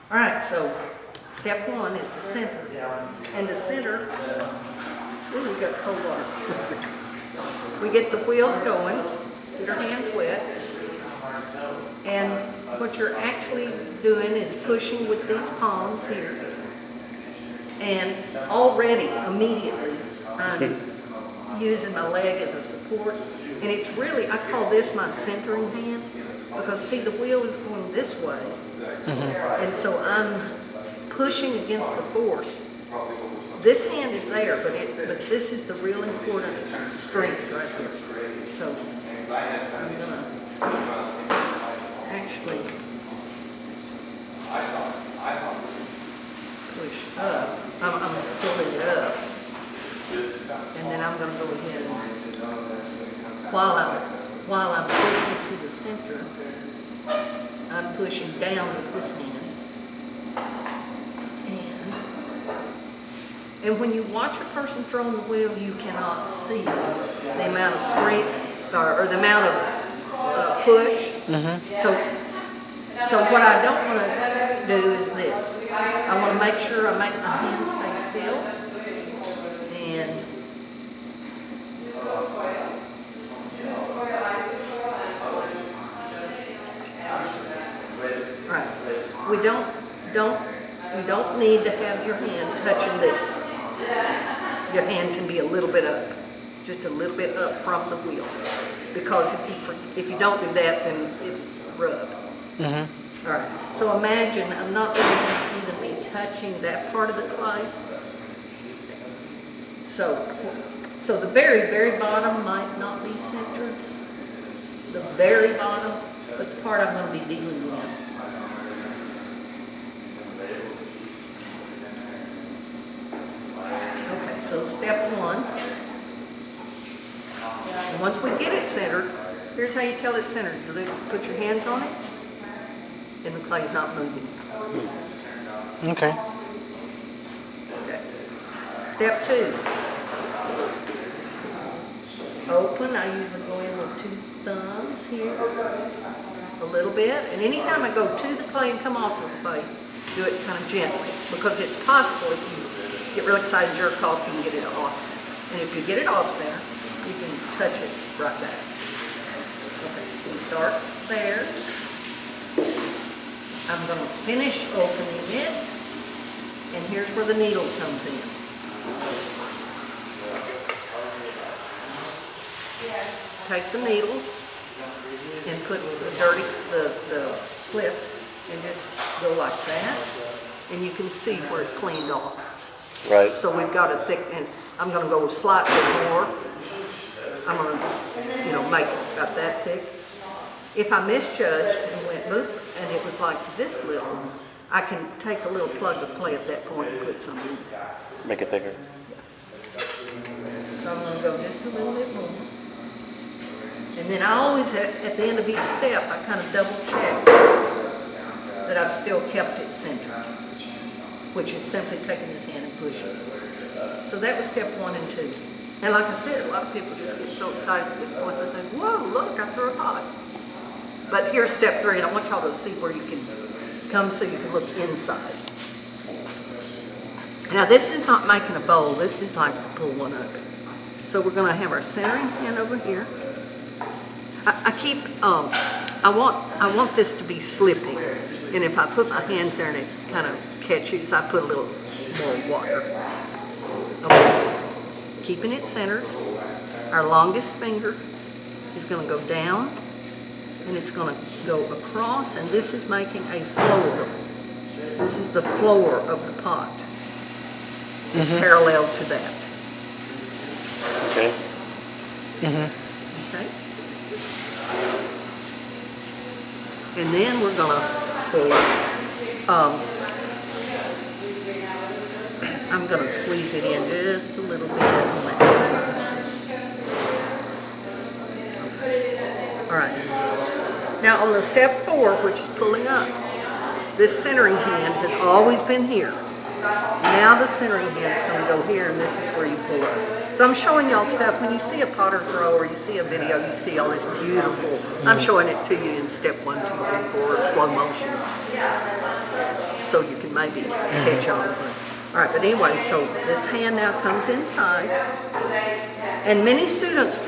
All right, so step one is to center. And to center, ooh, we got cold water. We get the wheel going, get our hands wet, and what you're actually doing is pushing with these palms here. And already, immediately, I'm using my leg as a support. And it's really, I call this my centering hand, because see, the wheel is going this way. And so I'm pushing against the force. This hand is there, but this is the real important strength right here. So I'm gonna actually push up. I'm pulling it up, and then I'm going to go ahead and while I'm pushing to the center, I'm pushing down with this hand. And when you watch a person throwing the wheel, you cannot see the amount of strength or the amount of push. So what I don't want to do is this. I want to make sure I make my hands stay still. And right. We don't need to have your hand touching this. Your hand can be a little bit up, just a little bit up from the wheel. Because if you don't do that, then it rub. All right. So imagine I'm not going to even be touching that part of the clay. So the very, very bottom might not be centered. The very bottom, but the part I'm going to be dealing with. Okay, so step one. And once we get it centered, here's how you tell it's centered. You put your hands on it, and the clay's not moving. Okay. Step two. Open. I usually go in with 2 thumbs here, a little bit. And anytime I go to the clay and come off of the clay, do it kind of gently, because it's possible if you get real excited and jerk off, you can get it off center. And if you get it off center, you can touch it right back. Okay, so we start there. I'm going to finish opening it, and here's where the needle comes in. Take the needle and put the flip and just go like that, and you can see where it cleaned off. Right. So we've got a thickness. I'm going to go slightly more. I'm going to, make it about that thick. If I misjudged and went boop, and it was like this little, I can take a little plug of clay at that point and put some in. Make it thicker. So I'm going to go just a little bit more. And then I always, at the end of each step, I kind of double check that I've still kept it centered, which is simply taking this hand and pushing. So that was step 1 and 2. And like I said, a lot of people just get so excited at this point they think, whoa, look, I threw a pot. But here's step 3, and I want y'all to see where you can come so you can look inside. Now this is not making a bowl, this is like pull one up. So we're going to have our centering hand over here. I want this to be slipping, and if I put my hands there and it kind of catches, I put a little more water. Okay. Keeping it centered, our longest finger is going to go down, and it's going to go across, and this is making a floor. This is the floor of the pot. It's parallel to that. Okay. Okay. And then we're going to pull up. I'm going to squeeze it in just a little bit on that side. All right. Now on the step 4, which is pulling up, this centering hand has always been here. Now the centering hand is going to go here, and this is where you pull up. So I'm showing y'all stuff. When you see a potter throw or you see a video, you see all this beautiful. I'm showing it to you in step 1, 2, 3, 4, slow motion. so you can maybe catch on. All right, but anyway, so this hand now comes inside, and many students,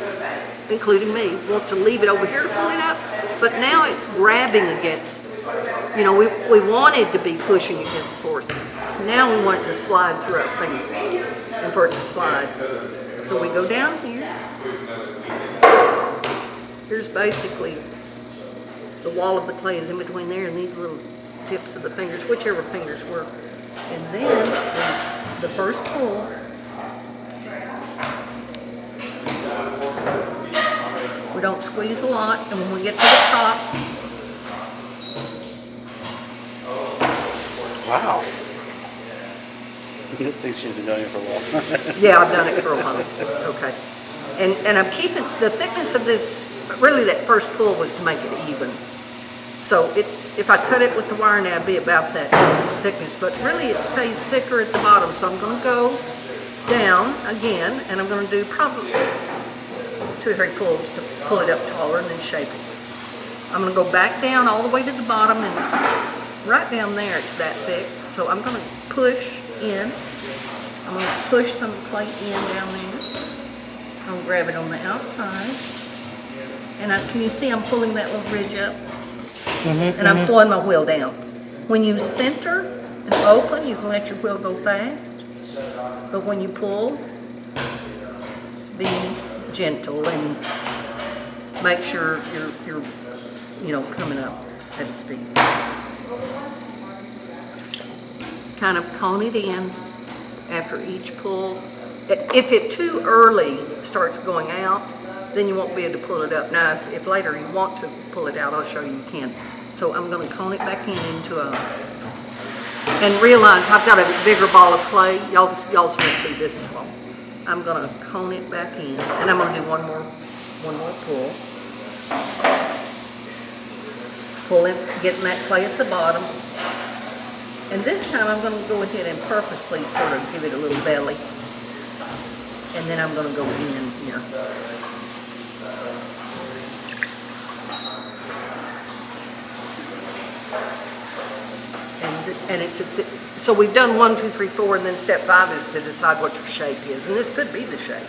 including me, want to leave it over here to pull it out, but now it's grabbing against, you know, we wanted to be pushing against the force. Now we want it to slide through our fingers, and for it to slide. So we go down here. Here's basically the wall of the clay is in between there and these little tips of the fingers, whichever fingers work. And then the first pull, we don't squeeze a lot, and when we get to the top, Wow. I think she's been doing it for a while. yeah, I've done it for a while. Okay. And I'm keeping the thickness of this, really that first pull was to make it even. So if I cut it with the wire now, it'd be about that thickness, but really it stays thicker at the bottom. So I'm going to go down again, and I'm going to do probably 2 or 3 pulls to pull it up taller and then shape it. I'm going to go back down all the way to the bottom, and right down there it's that thick. So I'm going to push in. I'm going to push some clay in down there. I'm going to grab it on the outside. And can you see I'm pulling that little ridge up? And I'm slowing my wheel down. When you center and open, you can let your wheel go fast. But when you pull, be gentle and make sure you're you know, coming up at speed. Kind of cone it in after each pull. If it too early starts going out, then you won't be able to pull it up. Now, if later you want to pull it out, I'll show you can. So I'm going to cone it back in into a, and realize I've got a bigger ball of clay. Y'all's supposed to be this tall. I'm going to cone it back in, and I'm going to do one more pull. Pull in, getting that clay at the bottom. And this time I'm going to go ahead and purposely sort of give it a little belly. And then I'm going to go in here. And it's so we've done 1, 2, 3, 4, and then step 5 is to decide what your shape is. And this could be the shape.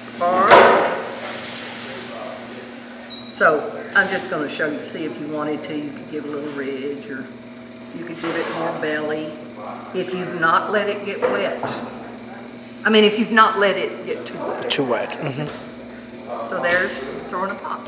So I'm just going to show you, see if you wanted to, you could give a little ridge, or you could give it more belly. If you've not let it get wet. I mean, if you've not let it get too wet. Too wet. So there's throwing a pop.